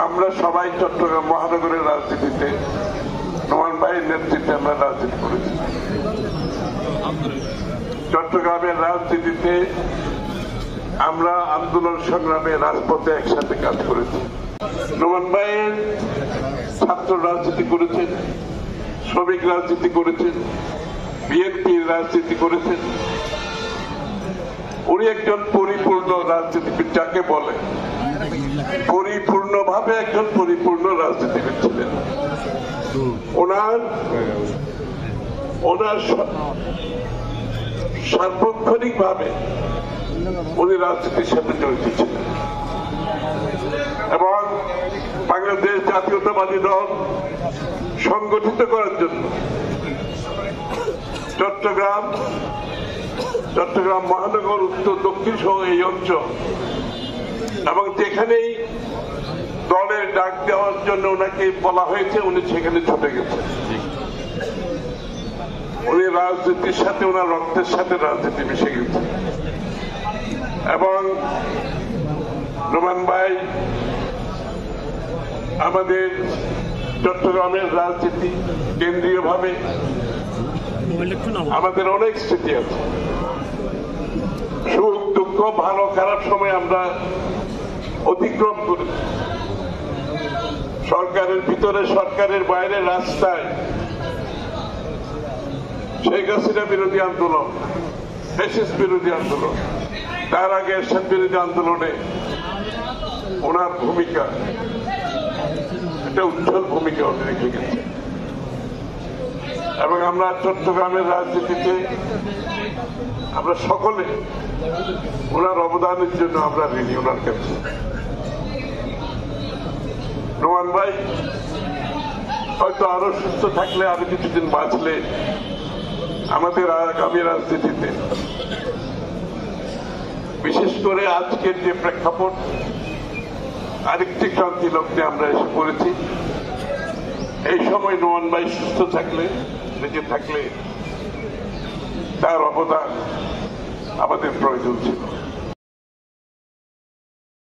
আমরা সবাই চট্টগ্রাম মহানগরের রাজনীতিতে নোমান ভাইয়ের নেতৃত্বে আমরা রাজনীতি করেছি। চট্টগ্রামের রাজনীতিতে আমরা আন্দোলন সংগ্রামে রাজপথে একসাথে কাজ করেছি। নোমান ভাইয়ের ছাত্র রাজনীতি করেছেন, শ্রমিক রাজনীতি করেছেন, বিএনপির রাজনীতি করেছেন। উনি একজন পরিপূর্ণ রাজনীতিবিদ, যাকে বলে পরিপূর্ণভাবে একজন পরিপূর্ণ রাজনীতিবিদ ছিলেন। ওনার সার্বক্ষণিক ভাবে উনি রাজনীতির সাথে জড়িত ছিলেন এবং বাংলাদেশ জাতীয়তাবাদী দল সংগঠিত করার জন্য চট্টগ্রাম মহানগর, উত্তর দক্ষিণ সহ এই অঞ্চল এবং যেখানেই দলের ডাক দেওয়ার জন্য ওনাকে বলা হয়েছে উনি সেখানে ছুটে গেছেন। উনি রাজনীতির সাথে, ওনার রক্তের সাথে রাজনীতি মিশে গেছে এবং নোমান ভাই আমাদের চট্টগ্রামের রাজনীতি কেন্দ্রীয়ভাবে আমাদের অনেক স্মৃতি আছে। সুখ দুঃখ, ভালো খারাপ সময় আমরা অতিক্রম করেছি। সরকারের ভিতরে, সরকারের বাইরে, রাস্তায় শেখ হাসিনা বিরোধী আন্দোলন, ফ্যাসিস্ট বিরোধী আন্দোলন, তার আগে এরশাদ বিরোধী আন্দোলনে ওনার ভূমিকা, একটা উজ্জ্বল ভূমিকা উনি রেখে গেছে এবং আমরা চট্টগ্রামের রাজনীতিতে আমরা সকলে ওনার অবদানের জন্য আমরা ঋণী ওনার কাছে। নোমান ভাই হয়তো আরো সুস্থ থাকলে, আরো কিছুদিন বাঁচলে আমাদের আগামী রাজনীতিতে, বিশেষ করে আজকের যে প্রেক্ষাপট, আরেকটি ক্রান্তি লগ্নে আমরা এসে পড়েছি। এই সময় নোমান ভাই সুস্থ থাকলে, বেঁচে থাকলে তার অবদান আমাদের প্রয়োজন ছিল।